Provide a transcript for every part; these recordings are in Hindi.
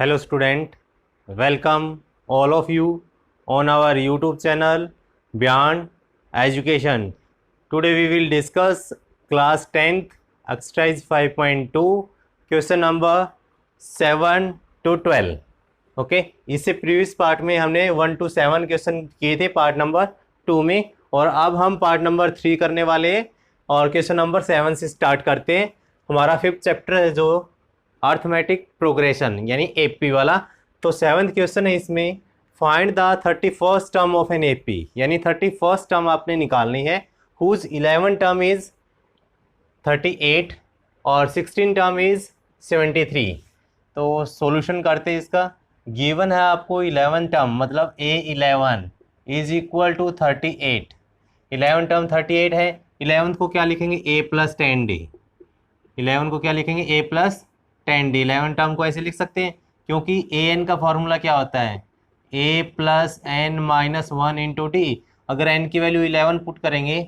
Hello student, welcome all of you on our YouTube channel Beyond Education. Today we will discuss class 10th exercise 5.2 question number 7 to 12. Okay इससे प्रीवियस पार्ट में हमने 1 to 7 क्वेश्चन किए थे पार्ट नंबर 2 में, और अब हम पार्ट नंबर 3 करने वाले हैं और क्वेश्चन नंबर 7 से स्टार्ट करते हैं। हमारा 5th चैप्टर है जो अर्थमेटिक प्रोग्रेशन यानी एपी वाला। तो 7th क्वेश्चन है इसमें, find the 31st term of an AP, यानी 31st टर्म आपने निकालनी है हुज 11 टर्म इज 38 और 16 टर्म इज 73। तो सॉल्यूशन करते हैं इसका। गिवन है आपको 11 टर्म, मतलब A11 is equal to 38। 11 term 38 है, 11 को क्या लिखेंगे A प्लस 10D। 11 को क्या लिखेंगे A प्लस 10D। 11 टर्म को ऐसे लिख सकते हैं क्योंकि an का फॉर्मूला क्या होता है A plus n minus 1 into D. अगर n की वैल्यू 11 पुट करेंगे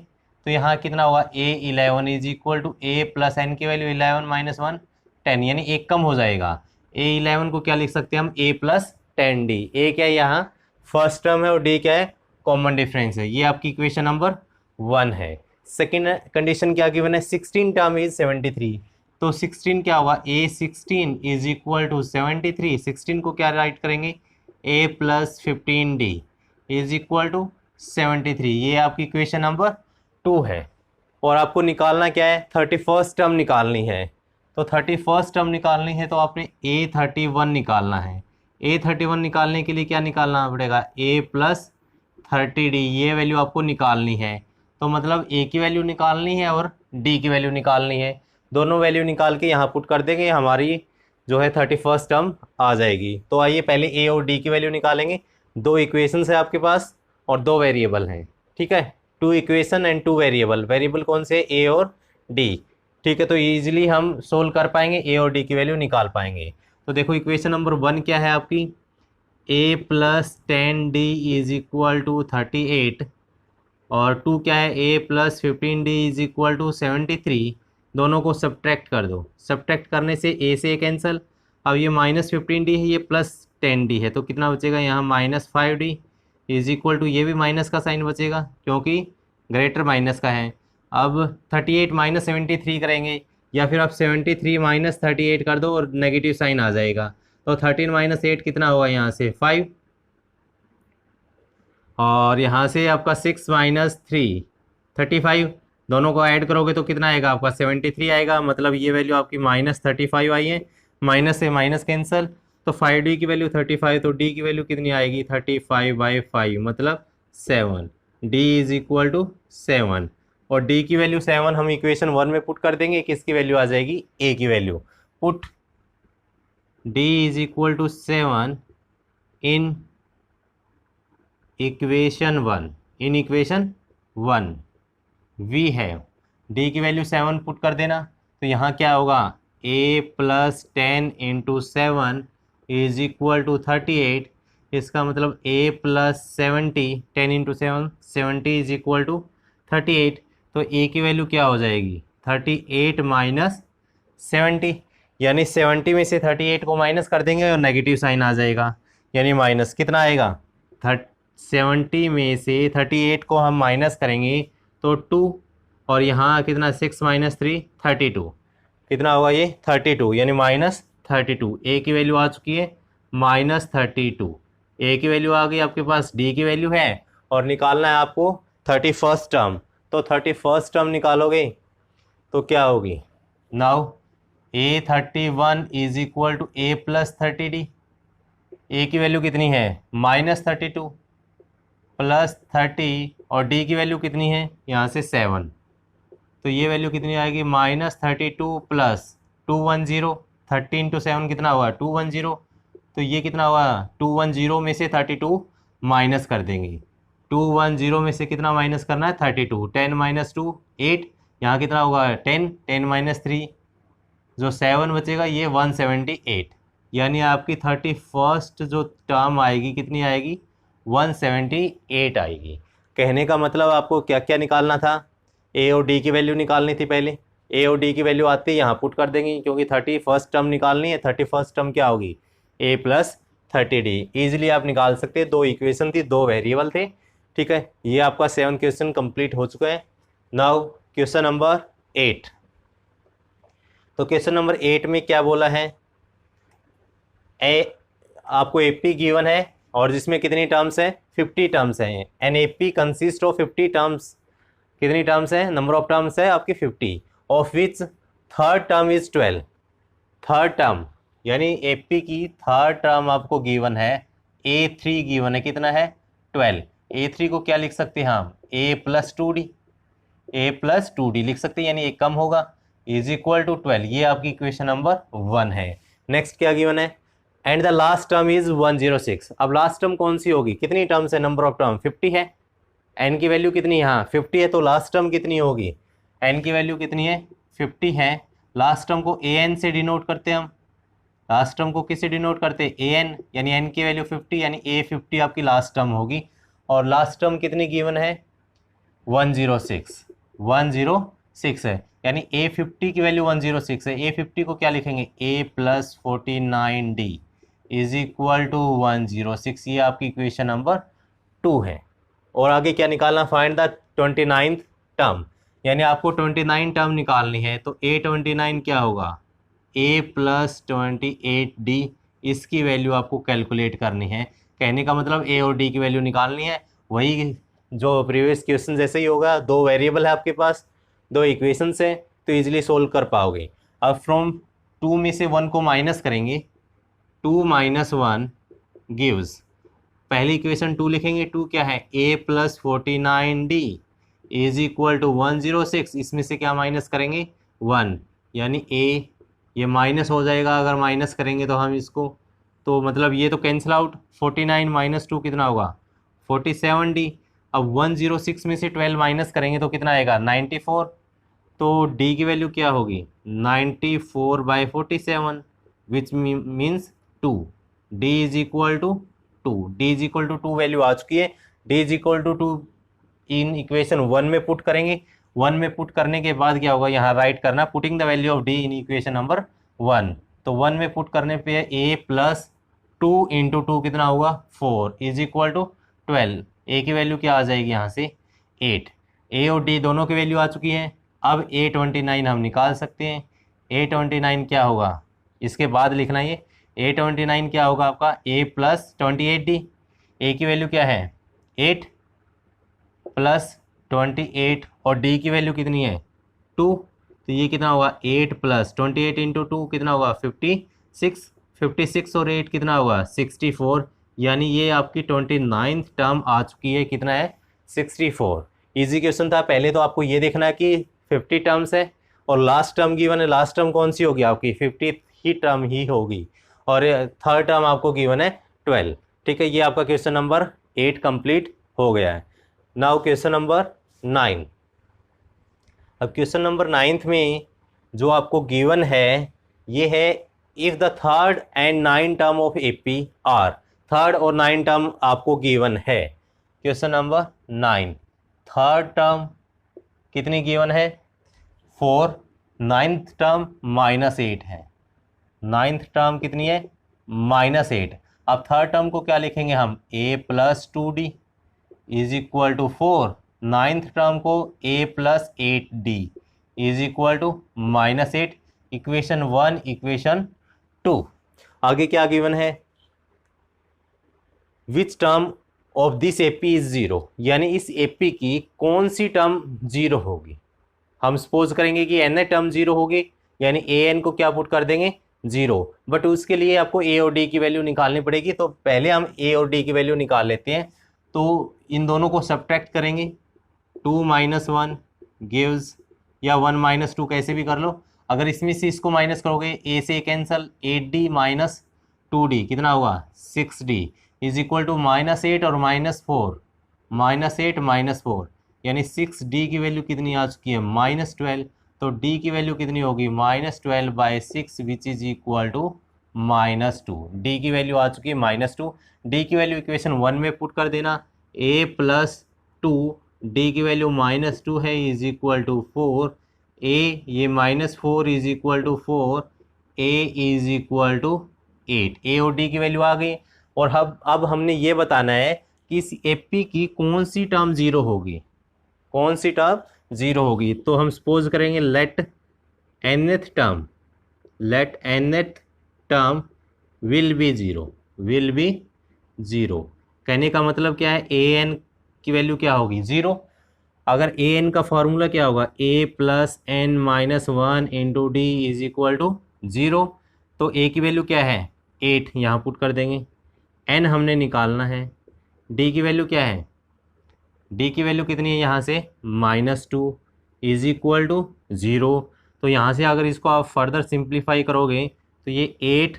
तो यहाँ कितना होगा A11 is equal to A plus n की वैल्यू 11 माइनस 1 10, यानी एक कम हो जाएगा। A11 को क्या लिख सकते हैं हम A प्लस 10D। A क्या है यहाँ फर्स्ट टर्म है और D क्या है कॉमन डिफरेंस है। ये आपकी इक्वेशन नंबर 1 है। सेकेंड कंडीशन क्या गिवन है 16 टर्म इज 73। तो 16 क्या होगा A16 इज इक्वल टू 73। 16 को क्या राइट करेंगे A plus 15D is equal to 73। ये आपकी इक्वेशन नंबर 2 है। और आपको निकालना क्या है 31st टर्म निकालनी है। तो 31st टर्म निकालनी है तो आपने A31 निकालना है। A31 निकालने के लिए क्या निकालना पड़ेगा A प्लस 30D। ये वैल्यू आपको निकालनी है। तो मतलब A की वैल्यू निकालनी है और D की वैल्यू निकालनी है। दोनों वैल्यू निकाल के यहाँ पुट कर देंगे, हमारी जो है 31st टर्म आ जाएगी। तो आइए पहले A और D की वैल्यू निकालेंगे। दो इक्वेशंस है आपके पास और दो वेरिएबल हैं, ठीक है। 2 इक्वेशन एंड 2 वेरिएबल। वेरिएबल कौन से A और D, ठीक है। तो ईजिली हम सोल्व कर पाएंगे, A और D की वैल्यू निकाल पाएंगे। तो देखो इक्वेशन नंबर 1 क्या है आपकी A plus 10D is equal to 38 और 2 क्या है A plus 15D is equal to 73। दोनों को सब्ट्रैक्ट कर दो। सब्ट्रैक्ट करने से A से कैंसिल। अब ये माइनस 15D है, ये प्लस 10D है, तो कितना बचेगा यहाँ minus 5D is equal to, ये भी माइनस का साइन बचेगा क्योंकि ग्रेटर माइनस का है। अब 38 माइनस 73 करेंगे या फिर आप 73 माइनस 38 कर दो और नेगेटिव साइन आ जाएगा। तो 13 माइनस 8 कितना होगा यहाँ से 5, और यहाँ से आपका 6 माइनस 3 35। दोनों को ऐड करोगे तो कितना आएगा आपका 73 आएगा। मतलब ये वैल्यू आपकी माइनस 35 आई है। माइनस से माइनस कैंसिल, तो 5D की वैल्यू 35, तो D की वैल्यू कितनी आएगी 35/5, मतलब 7। D इज इक्वल टू 7 और D की वैल्यू 7 हम इक्वेशन 1 में पुट कर देंगे। किसकी वैल्यू आ जाएगी A की value. Put D is equal to 7 in equation 1। In equation 1 V है, D की वैल्यू 7 पुट कर देना। तो यहाँ क्या होगा A plus 10 into 7 is equal to 38। इसका मतलब A plus 70, 10 into 7 70 is equal to 38। तो A की वैल्यू क्या हो जाएगी 38 माइनस 70, यानी 70 में से 38 को माइनस कर देंगे और नेगेटिव साइन आ जाएगा, यानी माइनस कितना आएगा 70 में से 38 को हम माइनस करेंगे तो 2, और यहाँ कितना 6 माइनस 3 32, कितना होगा ये 32, यानी माइनस 32। A की वैल्यू आ चुकी है माइनस 32। A की वैल्यू आ गई आपके पास, D की वैल्यू है और निकालना है आपको 31st टर्म। तो 31st टर्म निकालोगे तो क्या होगी now A31 is equal to A plus 30D। A की वैल्यू कितनी है माइनस 32 प्लस 30 और D की वैल्यू कितनी है यहाँ से 7। तो ये वैल्यू कितनी आएगी माइनस 32 प्लस 210। 30 इंटू 7 कितना हुआ 210। तो ये कितना हुआ 210 में से 32 माइनस कर देंगे। 210 में से कितना माइनस करना है 32। 10 माइनस 2 8, यहाँ कितना होगा 10, 10 माइनस 3 जो 7 बचेगा ये 178, यानी आपकी 31st जो टर्म आएगी कितनी आएगी 178 आएगी। कहने का मतलब आपको क्या क्या निकालना था, A और D की वैल्यू निकालनी थी पहले। A और D की वैल्यू आती है यहाँ पुट कर देंगे क्योंकि 31st टर्म निकालनी है। 31st टर्म क्या होगी ए प्लस 30d। ईजिली आप निकाल सकते हैं, 2 इक्वेशन थी, 2 वेरिएबल थे। ठीक है, ये आपका 7 क्वेश्चन कंप्लीट हो चुका है। Now question number 8। तो क्वेश्चन नंबर 8 में क्या बोला है, आपको एपी गिवन है और जिसमें कितनी टर्म्स हैं, 50 टर्म्स हैं। An AP consist of 50 terms. कितनी टर्म्स हैं, नंबर ऑफ टर्म्स है आपकी 50, of which third term is 12। Third term यानी एपी की थर्ड टर्म आपको गिवन है, A3 गिवन है, कितना है 12। A3 को क्या लिख सकते हैं हम, A plus 2D, A plus 2D लिख सकते हैं, यानी एक कम होगा, इज इक्वल टू 12। ये आपकी इक्वेशन नंबर 1 है। नेक्स्ट क्या गिवन है, and the last term is 106। अब लास्ट टर्म कौन सी होगी, कितनी टर्म्स है, नंबर ऑफ टर्म 50 है, एन की वैल्यू कितनी है, यहाँ 50 है, तो लास्ट टर्म कितनी होगी, एन की वैल्यू कितनी है 50 है। लास्ट टर्म को ए एन से डिनोट करते हैं हम, लास्ट टर्म को किससे डिनोट करते हैं, ए एन, यानी एन की वैल्यू 50, यानी ए 50 आपकी लास्ट टर्म होगी। और लास्ट टर्म कितनी गिवन है 106, 106 है, यानी ए 50 की वैल्यू 106 है। ए 50 को क्या लिखेंगे, a plus 49D is equal to 106। ये आपकी इक्वेशन नंबर 2 है। और आगे क्या निकालना, फाइंड द 29th टर्म, यानी आपको 29 टर्म निकालनी है। तो ए 29 क्या होगा, ए प्लस 28D, इसकी वैल्यू आपको कैलकुलेट करनी है। कहने का मतलब ए और डी की वैल्यू निकालनी है, वही जो प्रीवियस क्वेश्चन जैसे ही होगा। 2 वेरिएबल है आपके पास, 2 इक्वेशंस है, तो इजीली सोल्व कर पाओगे। अब फ्रॉम 2 में से 1 को माइनस करेंगे, 2 माइनस 1 गिव्स, पहली इक्वेशन 2 लिखेंगे, 2 क्या है, a plus 49D is equal to 106। इसमें से क्या माइनस करेंगे 1, यानी a, ये माइनस हो जाएगा अगर माइनस करेंगे तो हम इसको, तो मतलब ये तो कैंसिल आउट, 49 माइनस 2 कितना होगा 47D। अब 106 में से 12 माइनस करेंगे तो कितना आएगा 94। तो d की वैल्यू क्या होगी 94/47 which means 2। d is equal to 2, d is equal to 2 value आ चुकी है। d is equal to 2 in equation 1 में पुट करेंगे। 1 में पुट करने के बाद क्या होगा, यहाँ राइट करना, putting the value of d in equation number 1। तो 1 में पुट करने पे a प्लस 2 इंटू 2 कितना होगा 4 इज इक्वल टू 12। a की वैल्यू क्या आ जाएगी यहाँ से 8। a और d दोनों की वैल्यू आ चुकी है। अब A29 हम निकाल सकते हैं। A29 क्या होगा, इसके बाद लिखना ये, A29 क्या होगा आपका a प्लस 28D। a की वैल्यू क्या है 8 प्लस 28 और d की वैल्यू कितनी है 2, तो ये कितना होगा 8 प्लस 28 इंटू 2 कितना होगा 56। 56 और 8 कितना होगा 64, यानी ये आपकी 29th टर्म आ चुकी है, कितना है 64। इजी क्वेश्चन था। पहले तो आपको ये देखना है कि 50 टर्म्स है और लास्ट टर्म गिवन है, लास्ट टर्म कौन सी होगी आपकी 50 ही टर्म ही होगी, और थर्ड टर्म आपको गिवन है 12। ठीक है, ये आपका क्वेश्चन नंबर 8 कंप्लीट हो गया है। Now question number 9। अब क्वेश्चन नंबर 9th में जो आपको गिवन है ये है, if the third and 9 term of AP are, third और 9 टर्म आपको गिवन है। क्वेश्चन नंबर 9, थर्ड टर्म कितनी गिवन है 4, 9th टर्म -8 है, 9th टर्म कितनी है -8। अब थर्ड टर्म को क्या लिखेंगे हम a plus 2D is equal to 4, 9th term को a plus 8D is equal to -8। Equation 1, equation 2। आगे क्या गिवन है, which term of this AP is 0, यानी इस एपी की कौन सी टर्म 0 होगी। हम सपोज करेंगे कि एन टर्म 0 होगी, यानी ए एन को क्या पुट कर देंगे 0, बट उसके लिए आपको ए और डी की वैल्यू निकालनी पड़ेगी। तो पहले हम ए और डी की वैल्यू निकाल लेते हैं। तो इन दोनों को सब्ट्रैक्ट करेंगे, 2 माइनस 1 गिव्स, या 1 माइनस 2 कैसे भी कर लो। अगर इसमें से इसको माइनस करोगे ए से कैंसल, 8D माइनस 2D कितना होगा 6D इज इक्वल टू -8 और -4, -8 -4, यानी 6D की वैल्यू कितनी आ चुकी है -12। तो D की वैल्यू कितनी होगी -12/6 which is equal to -2। D की वैल्यू आ चुकी है -2। D की वैल्यू इक्वेशन 1 में पुट कर देना, a प्लस 2, D की वैल्यू -2 है इज इक्वल टू 4, a ये -4 is equal to 4, a is equal to 8, A और डी की वैल्यू आ गई। और अब हमने ये बताना है कि इस एपी की कौन सी टर्म ज़ीरो होगी, कौन सी टर्म ज़ीरो होगी। तो हम सपोज करेंगे let nth term will be zero. कहने का मतलब क्या है, ए एन की वैल्यू क्या होगी, ज़ीरो। अगर ए एन का फॉर्मूला क्या होगा, a plus n minus one into D is equal to zero. तो ए की वैल्यू क्या है, 8, यहाँ पुट कर देंगे। एन हमने निकालना है, डी की वैल्यू क्या है, डी की वैल्यू कितनी है यहाँ से, -2 इज इक्वल टू ज़ीरो। तो यहाँ से अगर इसको आप फर्दर सिंप्लीफाई करोगे तो ये 8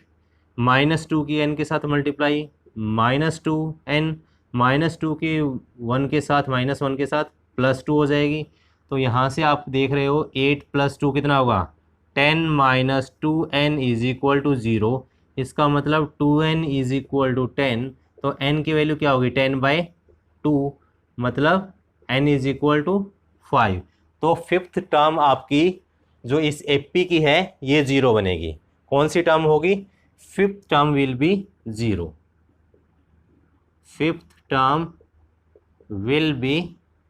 -2 की n के साथ मल्टीप्लाई, -2n -2 की 1 के साथ -1 के साथ +2 हो जाएगी। तो यहाँ से आप देख रहे हो 8 + 2 कितना होगा, 10 - 2n is equal to zero. इसका मतलब 2n इज इक्वल टू 10। तो n की वैल्यू क्या होगी, 10/2, मतलब n इज इक्वल टू 5। तो फिफ्थ टर्म आपकी जो इस एपी की है ये ज़ीरो बनेगी। कौन सी टर्म होगी, fifth term will be zero, fifth term will be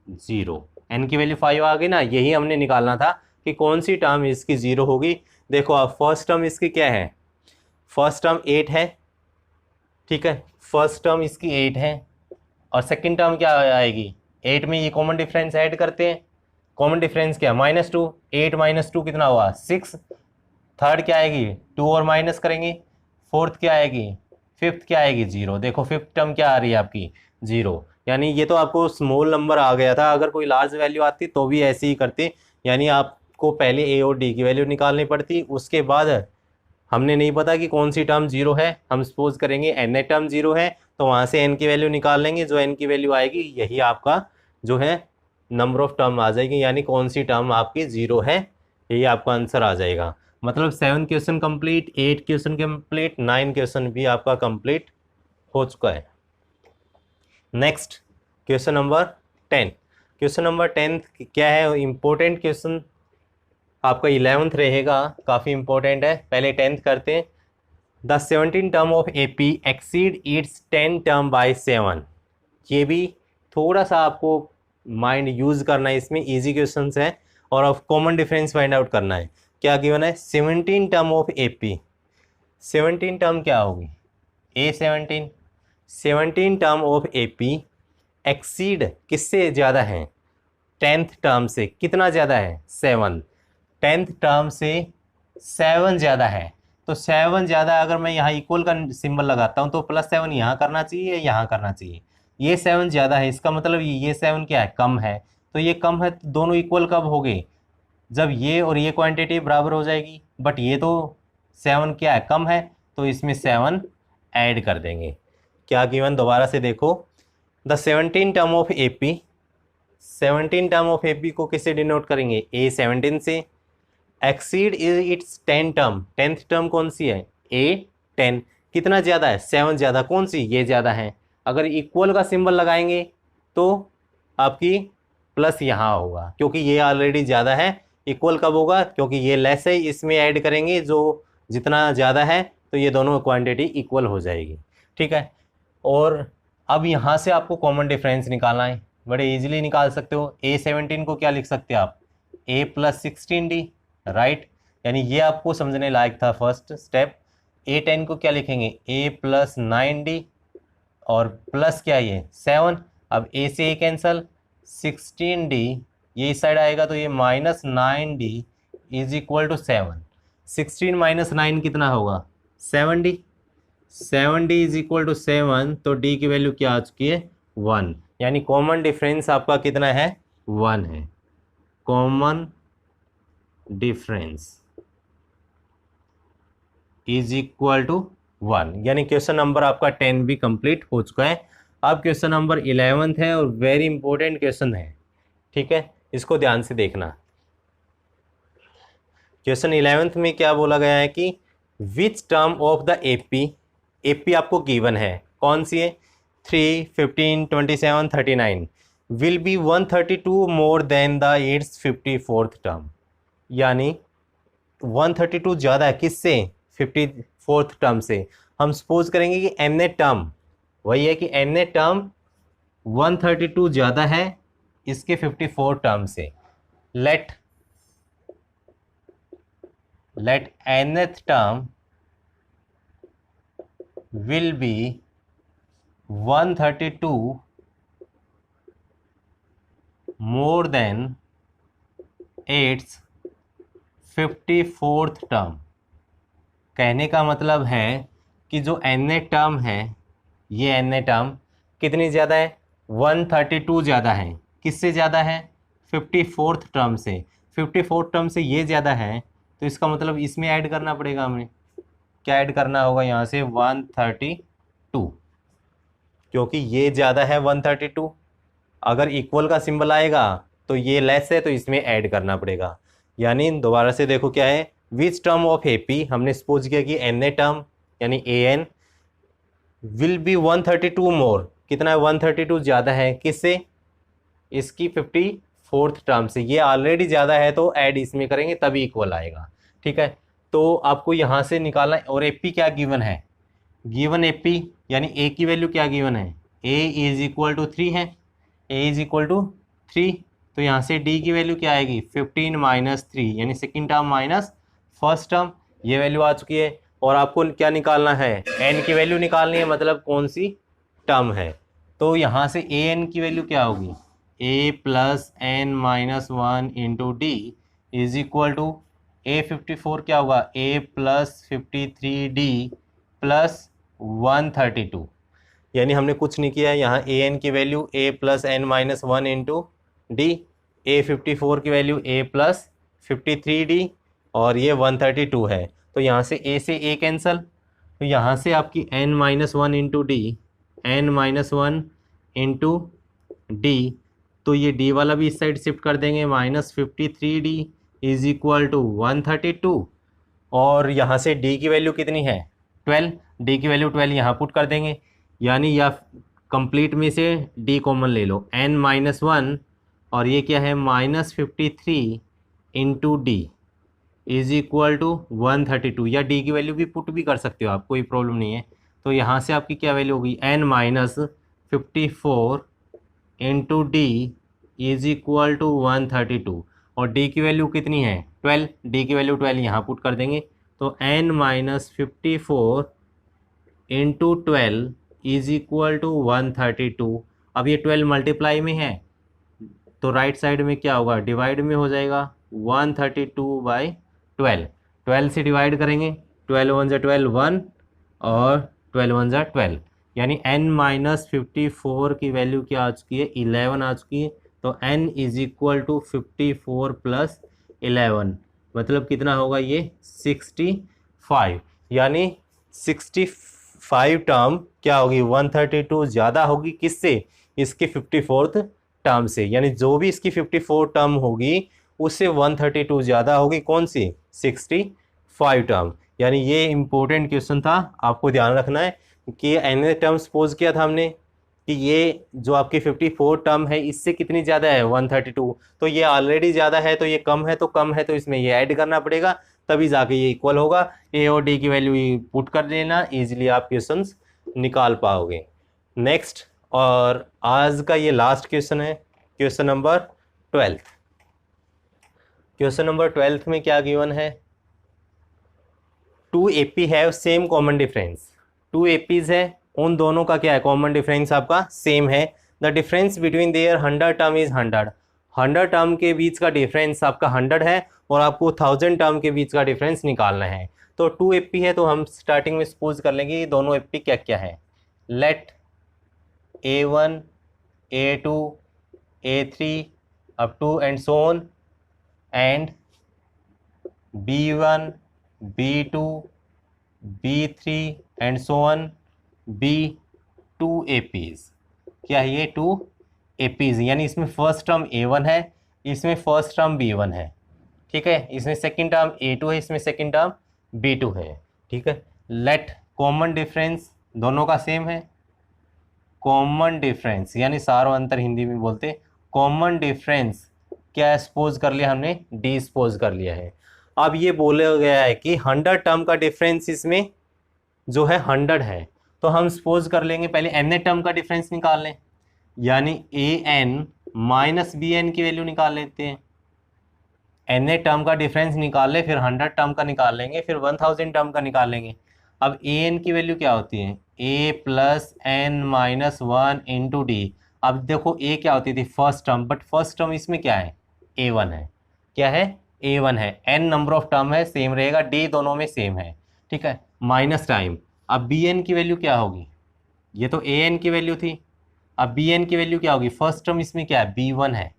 zero. n की वैल्यू 5 आ गई ना, यही हमने निकालना था कि कौन सी टर्म इसकी ज़ीरो होगी। देखो आप, फर्स्ट टर्म इसकी क्या है, फर्स्ट टर्म 8 है, ठीक है, फर्स्ट टर्म इसकी 8 है। और सेकंड टर्म क्या आएगी, 8 में ये कॉमन डिफरेंस ऐड करते हैं, कॉमन डिफरेंस क्या, -2, 8 - 2 कितना हुआ, 6। थर्ड क्या आएगी, 2 और माइनस करेंगे। फोर्थ क्या आएगी, फिफ्थ क्या आएगी, ज़ीरो। देखो फिफ्थ टर्म क्या आ रही है आपकी, ज़ीरो। यानी ये तो आपको स्मॉल नंबर आ गया था, अगर कोई लार्ज वैल्यू आती तो भी ऐसे ही करते। यानी आपको पहले ए और डी की वैल्यू निकालनी पड़ती, उसके बाद हमने नहीं पता कि कौन सी टर्म ज़ीरो है, हम सपोज करेंगे एन टर्म ज़ीरो है, तो वहाँ से एन की वैल्यू निकाल लेंगे। जो एन की वैल्यू आएगी यही आपका जो है नंबर ऑफ टर्म आ जाएगी, यानी कौन सी टर्म आपकी ज़ीरो है, यही आपका आंसर आ जाएगा। मतलब 7 question complete, 8 question complete, 9 question भी आपका कंप्लीट हो चुका है। Next question number 10। Question number 10 क्या है, इम्पोर्टेंट क्वेश्चन आपका 11th रहेगा, काफ़ी इंपॉर्टेंट है। पहले 10th करते हैं। The 17 term of AP exceed it's 10 term by 7। ये भी थोड़ा सा आपको माइंड यूज़ करना है, इसमें इजी क्वेश्चंस है और अब कॉमन डिफरेंस फाइंड आउट करना है। क्या गिवन है, 17 टर्म ऑफ AP, 17 टर्म क्या होगी, A17, 17 term of AP exceed किससे ज़्यादा है, 10th टर्म से। कितना ज़्यादा है, 7, 10th टर्म से 7 ज़्यादा है। तो 7 ज़्यादा, अगर मैं यहाँ इक्वल का सिंबल लगाता हूँ तो +7 यहाँ करना चाहिए, यहाँ करना चाहिए। ये 7 ज़्यादा है, इसका मतलब ये 7 क्या है, कम है। तो ये कम है तो दोनों इक्वल कब हो गए, जब ये और ये क्वांटिटी बराबर हो जाएगी। बट ये तो 7 क्या है, कम है, तो इसमें 7 ऐड कर देंगे। क्या गिवन, दोबारा से देखो। The 17 term of AP, 17 term of AP को किससे डिनोट करेंगे, A17 से। Exceed is it's 10 term, 10th term कौन सी है, A10। कितना ज़्यादा है, 7 ज़्यादा, कौन सी, ये ज़्यादा है। अगर इक्वल का सिंबल लगाएंगे तो आपकी प्लस यहाँ होगा, क्योंकि ये ऑलरेडी ज़्यादा है। इक्वल कब होगा, क्योंकि ये लेस है, इसमें ऐड करेंगे जो जितना ज़्यादा है, तो ये दोनों क्वांटिटी इक्वल हो जाएगी, ठीक है। और अब यहाँ से आपको कॉमन डिफरेंस निकालना है, बड़े इजीली निकाल सकते हो। A17 को क्या लिख सकते हैं आप, A + 16D, राइट। यानी ये आपको समझने लायक था फर्स्ट स्टेप। A10 को क्या लिखेंगे, A + 9D और प्लस क्या ये 7। अब A से A कैंसल, 16D ये इस साइड आएगा, तो ये -9D इज इक्वल टू 7। 16 - 9 कितना होगा, 7D। 7D is equal to 7, तो D की वैल्यू क्या आ चुकी है, 1। यानी कॉमन डिफरेंस आपका कितना है, 1 है। Common difference is equal to 1, यानी क्वेश्चन नंबर आपका 10 भी कंप्लीट हो चुका है। अब क्वेश्चन नंबर 11th है और वेरी इंपॉर्टेंट क्वेश्चन है, ठीक है, इसको ध्यान से देखना। क्वेश्चन 11th में क्या बोला गया है कि विच टर्म ऑफ द AP आपको गिवन है, कौन सी है, 3, 15, 27, 39 will be 132 more than the it's 54th term. यानी 132 ज़्यादा है किससे, 54th टर्म से। हम सपोज करेंगे कि एन ए टर्म, वही है कि एन ए टर्म 132 ज़्यादा है इसके 54 टर्म से। Let nth term will be 132 more than its 54th term। कहने का मतलब है कि जो na टर्म है, ये na टर्म कितनी ज़्यादा है, 132 ज़्यादा है। किससे ज़्यादा है, 54th टर्म से। 54th टर्म से ये ज़्यादा है, तो इसका मतलब इसमें ऐड करना पड़ेगा हमें। क्या ऐड करना होगा यहाँ से, 132, क्योंकि ये ज़्यादा है 132। अगर इक्वल का सिंबल आएगा तो ये लेस है, तो इसमें ऐड करना पड़ेगा। यानी दोबारा से देखो क्या है, विच टर्म ऑफ एपी, हमने सपोज किया कि एन ए टर्म यानी ए एन विल बी 132 मोर, कितना है 132 ज़्यादा है, किससे, इसकी 54th टर्म से। ये ऑलरेडी ज़्यादा है तो ऐड इसमें करेंगे तभी इक्वल आएगा। ठीक है, तो आपको यहाँ से निकालना है। और एपी क्या गिवन है, गिवन एपी यानी ए की वैल्यू क्या गिवन है, ए इज इक्वल टू 3 है, ए इज इक्वल टू 3। तो यहाँ से डी की वैल्यू क्या आएगी, 15 माइनस 3 यानी second term minus first term, ये वैल्यू आ चुकी है। और आपको क्या निकालना है, एन की वैल्यू निकालनी है, मतलब कौन सी टर्म है। तो यहाँ से ए एन की वैल्यू क्या होगी, a plus n minus 1 into D is equal to a 54 क्या होगा, ए प्लस 53 डी प्लस 132। यानी हमने कुछ नहीं किया है, यहाँ ए एन की value a plus n minus 1 into d, a 54 की वैल्यू ए प्लस 53 डी, और ये 132 है। तो यहाँ से ए कैंसल, तो यहाँ से आपकी n minus 1 into D, n minus 1 into D, तो ये डी वाला भी इस साइड शिफ्ट कर देंगे, minus 53 D is equal to 132। और यहाँ से डी की वैल्यू कितनी है, 12, डी की वैल्यू 12 यहाँ पुट कर देंगे। यानी या कंप्लीट में से डी कॉमन ले लो, एन माइनस 1 और ये क्या है minus 53 into D is equal to 132, या डी की वैल्यू भी पुट भी कर सकते हो आप, कोई प्रॉब्लम नहीं है। तो यहाँ से आपकी क्या वैल्यू होगी, n minus 54 into D is equal to 132, और डी की वैल्यू कितनी है 12, डी की वैल्यू 12 यहाँ पुट कर देंगे। तो n minus 54 into 12 is equal to 132। अब ये 12 मल्टीप्लाई में है तो राइट साइड में क्या होगा, डिवाइड में हो जाएगा, 132/12, 12 से डिवाइड करेंगे, 12 1 जा 12 1 और 12 1 जा 12, यानी n माइनस 54 की वैल्यू क्या आ चुकी है, 11 आ चुकी है। तो n is equal to 54 plus 11, मतलब कितना होगा ये 65, यानी 65 टर्म क्या होगी, 132 ज़्यादा होगी, किससे, इसकी 54th टर्म से। यानी जो भी इसकी 54 टर्म होगी उससे 132 ज़्यादा होगी, कौन सी, 65 टर्म। यानी ये इम्पोर्टेंट क्वेश्चन था, आपको ध्यान रखना है कि एन टर्म सपोज किया था हमने कि ये जो आपकी 54 टर्म है इससे कितनी ज़्यादा है 132, तो ये ऑलरेडी ज़्यादा है, तो ये कम है, तो कम है तो इसमें ये ऐड करना पड़ेगा, तभी जाके ये इक्वल होगा। ए और डी की वैल्यू पुट कर देना, ईजिली आप क्वेश्चंस निकाल पाओगे। नेक्स्ट, और आज का ये लास्ट क्वेश्चन है, क्वेश्चन नंबर 12। क्वेश्चन नंबर 12 में क्या गिवन है, 2 AP have same common difference, 2 APs है, उन दोनों का क्या है कॉमन डिफरेंस आपका सेम है। The difference between their 100 term is 100, 100 term के बीच का डिफरेंस आपका 100 है, और आपको 1000 टर्म के बीच का डिफरेंस निकालना है। तो 2 AP है, तो हम स्टार्टिंग में सपोज कर लेंगे ये दोनों AP क्या क्या है। Let A1 A2 A3 up to and so on, and B1 B2 B3 and so on be 2 APs। क्या है ये 2 APs, यानी इसमें फर्स्ट टर्म A1 है, इसमें फर्स्ट टर्म B1 है, ठीक है, इसमें सेकंड टर्म A2 है, इसमें सेकंड टर्म B2 है, ठीक है। लेट कॉमन डिफरेंस दोनों का सेम है, कॉमन डिफरेंस यानी सारो अंतर हिंदी में बोलते, कॉमन डिफरेंस क्या सपोज कर लिया हमने, डी सपोज कर लिया है। अब ये बोला गया है कि 100 टर्म का डिफरेंस इसमें जो है 100 है। तो हम सपोज कर लेंगे पहले एन टर्म का डिफरेंस निकाल लें, यानी a n minus b n की वैल्यू निकाल लेते हैं। एन टर्म का डिफरेंस निकाल ले, फिर 100 टर्म का निकाल लेंगे, फिर 1000 टर्म का निकाल लेंगे। अब ए एन की वैल्यू क्या होती है, a plus n minus 1 into d. अब देखो ए क्या होती थी, first term, but first term इसमें क्या है, ए वन है। क्या है, ए वन है। एन नंबर ऑफ टर्म है, सेम रहेगा, डी दोनों में सेम है, ठीक है, माइनस टाइम। अब बी एन की वैल्यू क्या होगी, ये तो ए एन की वैल्यू थी, अब बी एन की वैल्यू क्या होगी, फर्स्ट टर्म इसमें क्या है, बी वन है,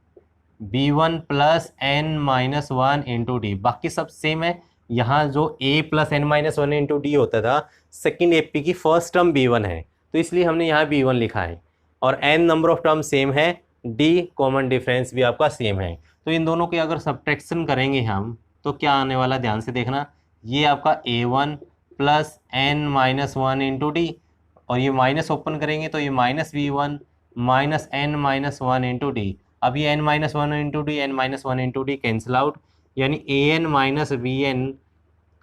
b one plus n minus 1 into d, बाकी सब सेम है। यहाँ जो a plus n minus 1 into d होता था, सेकेंड ए पी की फर्स्ट टर्म बी वन है, तो इसलिए हमने यहाँ बी वन लिखा है। और n number of term same है, डी कॉमन डिफरेंस भी आपका सेम है। तो इन दोनों के अगर सब्ट्रैक्शन करेंगे हम, तो क्या आने वाला, ध्यान से देखना, ये आपका a one plus n minus 1 into d, और ये माइनस ओपन करेंगे तो ये minus B one minus n minus 1 into d. अब ये n minus 1 into D, n minus 1 into d cancel out, यानी a n minus b n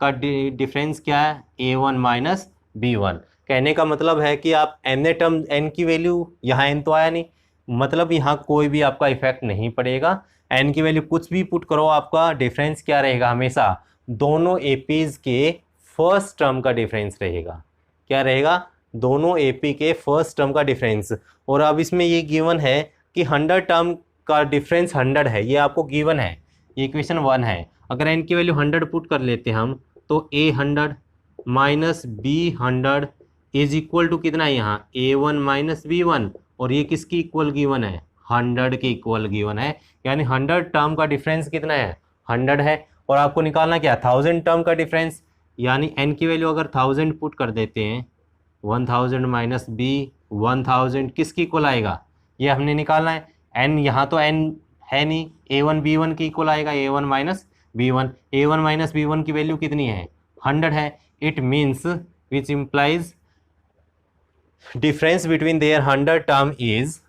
का डिफरेंस क्या है, a one minus B one. कहने का मतलब है कि आप एन टर्म एन की वैल्यू, यहाँ एन तो आया नहीं, मतलब यहाँ कोई भी आपका इफेक्ट नहीं पड़ेगा। एन की वैल्यू कुछ भी पुट करो, आपका डिफरेंस क्या रहेगा, हमेशा दोनों एपीज के फर्स्ट टर्म का डिफरेंस रहेगा। क्या रहेगा, दोनों एपी के फर्स्ट टर्म का डिफरेंस। और अब इसमें ये गिवन है कि 100 टर्म का डिफरेंस 100 है, ये आपको गिवन है, ये इक्वेशन 1 है। अगर एन की वैल्यू 100 पुट कर लेते हैं हम, तो A 100 minus B 100 is equal to कितना है, यहाँ A one minus B one, और ये किसकी इक्वल गिवन है, 100 के इक्वल गिवन है। यानी 100 टर्म का डिफरेंस कितना है, 100 है। और आपको निकालना क्या, 1000 टर्म का डिफरेंस, यानी एन की वैल्यू अगर 1000 पुट कर देते हैं, 1000 माइनस बी 1000 किसकी इक्वल आएगा, ये हमने निकालना है। एन यहाँ तो एन है नहीं, ए वन बी वन की इक्वल आएगा, ए वन माइनस बी वन। ए वन माइनस बी वन की वैल्यू कितनी है, 100 है। It means which implies difference between their 100 term is,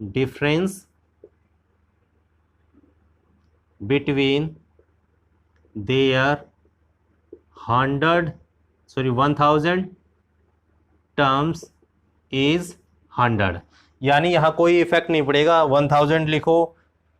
difference between their 1000 terms is 100। यानी यहाँ कोई इफेक्ट नहीं पड़ेगा, 1000 लिखो,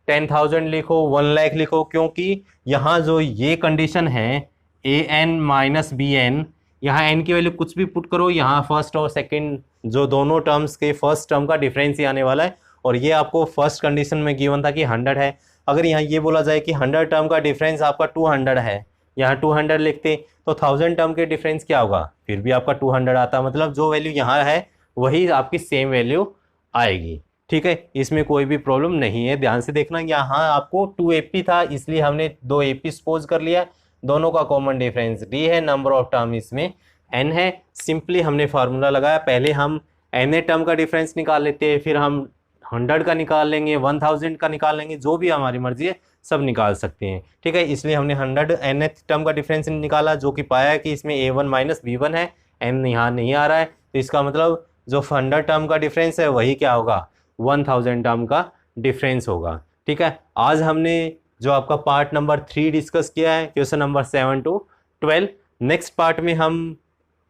10,000 लिखो, 1 लाख लिखो, क्योंकि यहाँ जो ये कंडीशन है ए एन माइनस बी एन, यहाँ एन की वैल्यू कुछ भी पुट करो, यहाँ फर्स्ट और सेकंड जो दोनों टर्म्स के फर्स्ट टर्म का डिफरेंस ही आने वाला है। और ये आपको फर्स्ट कंडीशन में गिवन था कि 100 है। अगर यहाँ ये बोला जाए कि 100 टर्म का डिफरेंस आपका 200 है, यहाँ 200 लिखते तो 1000 टर्म के डिफरेंस क्या होगा, फिर भी आपका 200 आता, मतलब जो वैल्यू यहाँ है वही आपकी सेम वैल्यू आएगी। ठीक है, इसमें कोई भी प्रॉब्लम नहीं है। ध्यान से देखना, यहाँ आपको 2 AP था, इसलिए हमने 2 AP सपोज कर लिया। दोनों का कॉमन डिफरेंस डी है, नंबर ऑफ टर्म इसमें n है। सिंपली हमने फार्मूला लगाया, पहले हम n टर्म का डिफरेंस निकाल लेते हैं, फिर हम 100 का निकाल लेंगे, 1000 का निकाल लेंगे, जो भी हमारी मर्जी है सब निकाल सकते हैं। ठीक है, इसलिए हमने 100 nth टर्म का डिफरेंस निकाला, जो कि पाया कि इसमें a1 माइनस b1 है, n यहाँ नहीं आ रहा है, तो इसका मतलब जो 100 टर्म का डिफरेंस है वही क्या होगा, 1000 टर्म का डिफरेंस होगा। ठीक है, आज हमने जो आपका पार्ट नंबर 3 डिस्कस किया है, question number 7 to 12। Next part में हम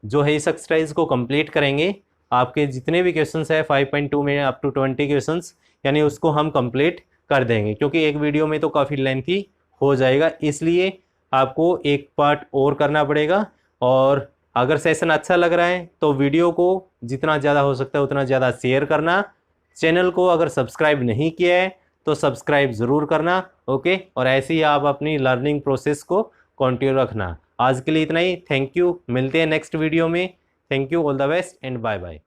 जो है इस एक्सरसाइज को कंप्लीट करेंगे। आपके जितने भी क्वेश्चंस है 5.2 में अप टू 20 क्वेश्चंस, यानी उसको हम कंप्लीट कर देंगे, क्योंकि एक वीडियो में तो काफ़ी लेंथी हो जाएगा, इसलिए आपको एक पार्ट और करना पड़ेगा। और अगर सेशन अच्छा लग रहा है तो वीडियो को जितना ज़्यादा हो सकता है उतना ज़्यादा शेयर करना। चैनल को अगर सब्सक्राइब नहीं किया है तो सब्सक्राइब ज़रूर करना, ओके। और ऐसे ही आप अपनी लर्निंग प्रोसेस को कंटिन्यू रखना। आज के लिए इतना ही, थैंक यू, मिलते हैं नेक्स्ट वीडियो में। Thank you, all the best and bye bye.